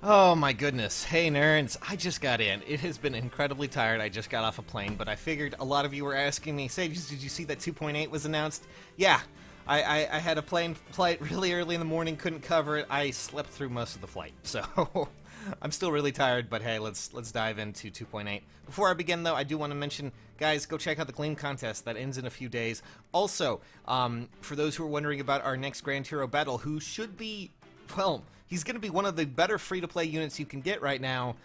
Oh my goodness. Hey nerds, I just got in. It has been incredibly tired. I just got off a plane, but I figured a lot of you were asking me, Sage, did you see that 2.8 was announced? Yeah. I had a plane flight really early in the morning, couldn't cover it. I slept through most of the flight, so I'm still really tired, but hey, let's dive into 2.8. Before I begin, though, I do want to mention, guys, go check out the Gleam contest. That ends in a few days. Also, for those who are wondering about our next Grand Hero battle, who should be, well, he's going to be one of the better free-to-play units you can get right now.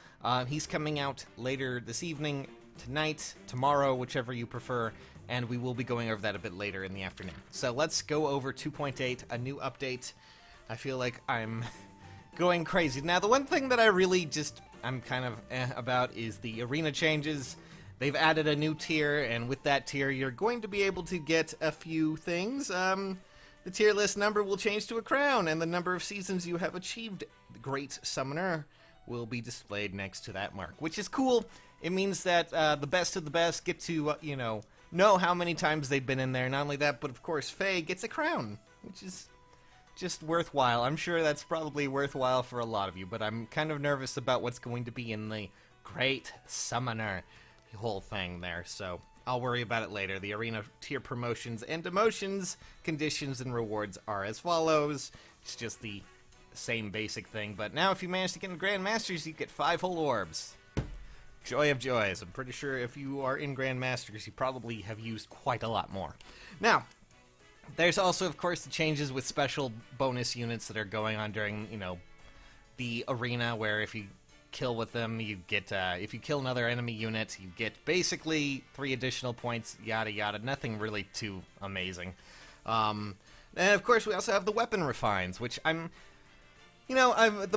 He's coming out later this evening, tonight, tomorrow, whichever you prefer, and we will be going over that a bit later in the afternoon. So let's go over 2.8, a new update. I feel like I'm going crazy. Now, the one thing that I really I'm kind of about is the arena changes. They've added a new tier, and with that tier, you're going to be able to get a few things. The tier list number will change to a crown, and the number of seasons you have achieved Great Summoner will be displayed next to that mark, which is cool. It means that the best of the best get to, know how many times they've been in there. Not only that, but of course, Faye gets a crown, which is just worthwhile. I'm sure that's probably worthwhile for a lot of you, but I'm kind of nervous about what's going to be in the Great Summoner, the whole thing there, so I'll worry about it later. The arena tier promotions and demotions, conditions, and rewards are as follows. It's just the same basic thing, but now if you manage to get in Grand Masters, you get 5 whole orbs. Joy of joys. I'm pretty sure if you are in Grand Masters, you probably have used quite a lot more. Now, there's also, of course, the changes with special bonus units that are going on during, the arena, where if you kill with them, you get, if you kill another enemy unit, you get basically 3 additional points, yada yada. Nothing really too amazing. And of course, we also have the weapon refines, which the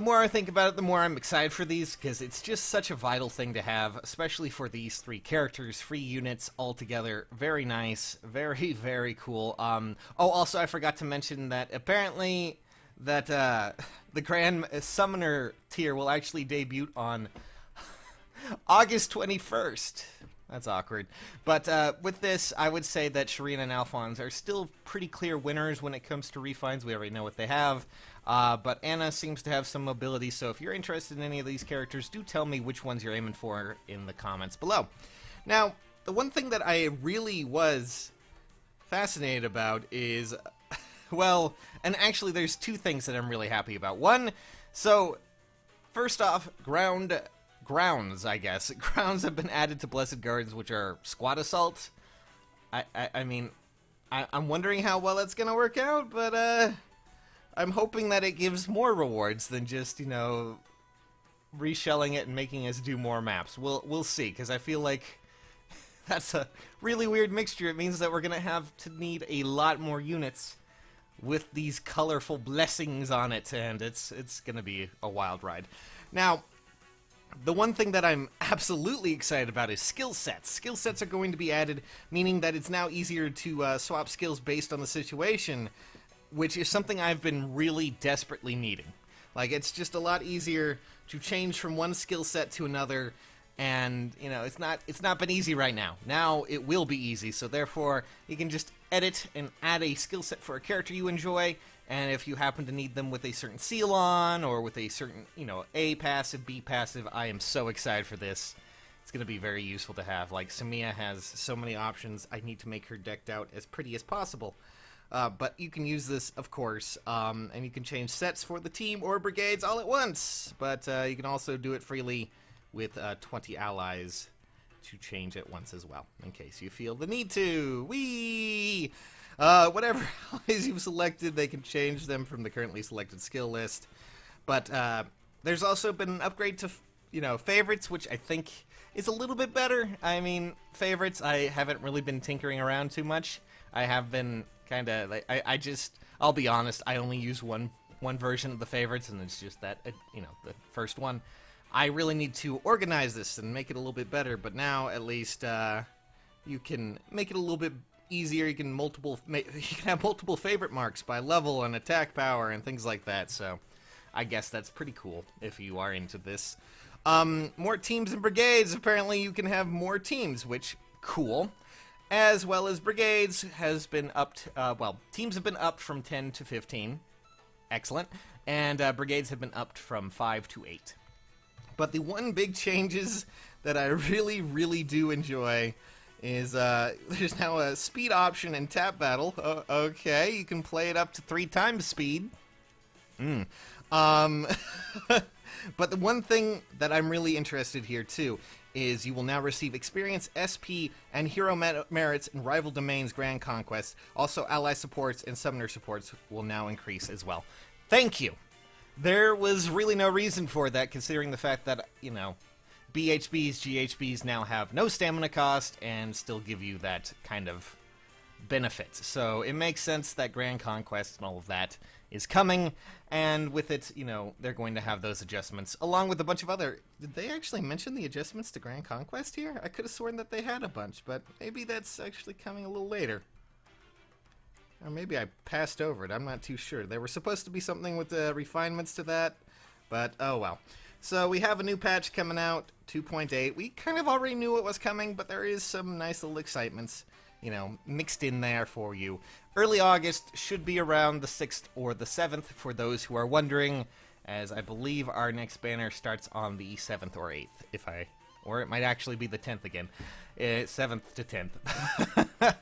more I think about it, the more I'm excited for these, because it's just such a vital thing to have, especially for these 3 characters, 3 units all together. Very nice, very, very cool. Also, I forgot to mention that apparently that the Grand Summoner tier will actually debut on August 21st. That's awkward. But with this, I would say that Shireen and Alphonse are still pretty clear winners when it comes to refines. We already know what they have. But Anna seems to have some mobility, so if you're interested in any of these characters, do tell me which ones you're aiming for in the comments below. Now, the one thing that I really was fascinated about is, well, and actually there's 2 things that I'm really happy about. One, so, first off, grounds, I guess. Grounds have been added to Blessed Gardens, which are squad assault. I'm wondering how well that's gonna work out, but, I'm hoping that it gives more rewards than just, reshelling it and making us do more maps. We'll see, because I feel like that's a really weird mixture. It means that we're gonna have to need a lot more units with these colorful blessings on it, and it's gonna be a wild ride. Now, the one thing that I'm absolutely excited about is skill sets. Skill sets are going to be added, meaning that it's now easier to swap skills based on the situation, which is something I've been really desperately needing. Like, it's just a lot easier to change from one skill set to another, and, it's not been easy right now. Now it will be easy, so therefore you can just edit and add a skill set for a character you enjoy, and if you happen to need them with a certain seal on, or with a certain, A passive, B passive, I am so excited for this. It's going to be very useful to have. Like, Samia has so many options, I need to make her decked out as pretty as possible. But you can use this, of course, and you can change sets for the team or brigades all at once. But you can also do it freely with 20 allies to change at once as well, in case you feel the need to. Whee! Whatever allies you've selected, they can change them from the currently selected skill list. But there's also been an upgrade to, favorites, which I think is a little bit better. I mean, favorites, I haven't really been tinkering around too much. I have been kind of, like, I'll be honest, I only use one version of the favorites, and it's just that, the first one. I really need to organize this and make it a little bit better, but now, at least, you can make it a little bit easier. You can have multiple favorite marks by level and attack power and things like that, so I guess that's pretty cool if you are into this. More teams and brigades. Apparently you can have more teams, which, cool. As well as brigades has been upped, teams have been upped from 10 to 15. Excellent. and brigades have been upped from 5 to 8. But the one big changes that I really, really do enjoy is there's now a speed option in tap battle. Okay, you can play it up to 3 times speed. But the one thing that I'm really interested here, too, is you will now receive experience, SP, and hero merits in rival domains Grand Conquest. Also, ally supports and summoner supports will now increase as well. Thank you! There was really no reason for that, considering the fact that, you know, BHBs, GHBs now have no stamina cost and still give you that kind of benefit. So it makes sense that Grand Conquest and all of that is coming, and with it, you know, they're going to have those adjustments, along with a bunch of other... Did they actually mention the adjustments to Grand Conquest here? I could have sworn that they had a bunch, but maybe that's actually coming a little later. Or maybe I passed over it, I'm not too sure. There were supposed to be something with the refinements to that, but oh well. So we have a new patch coming out, 2.8. We kind of already knew it was coming, but there is some nice little excitements, you know, mixed in there for you. Early August should be around the 6th or the 7th for those who are wondering, as I believe our next banner starts on the 7th or 8th, or it might actually be the 10th again. 7th to 10th.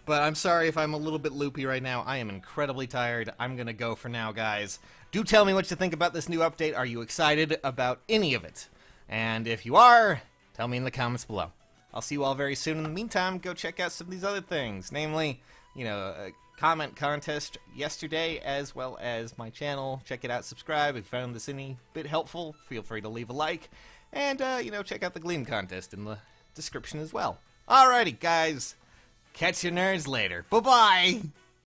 But I'm sorry if I'm a little bit loopy right now. I am incredibly tired. I'm gonna go for now, guys. Do tell me what you think about this new update. Are you excited about any of it? And if you are, tell me in the comments below. I'll see you all very soon. In the meantime, go check out some of these other things. Namely, you know, a comment contest yesterday, as well as my channel. Check it out, subscribe. If you found this any bit helpful, feel free to leave a like. And, you know, check out the Gleam contest in the description as well. Alrighty, guys. Catch you nerds later. Bye-bye!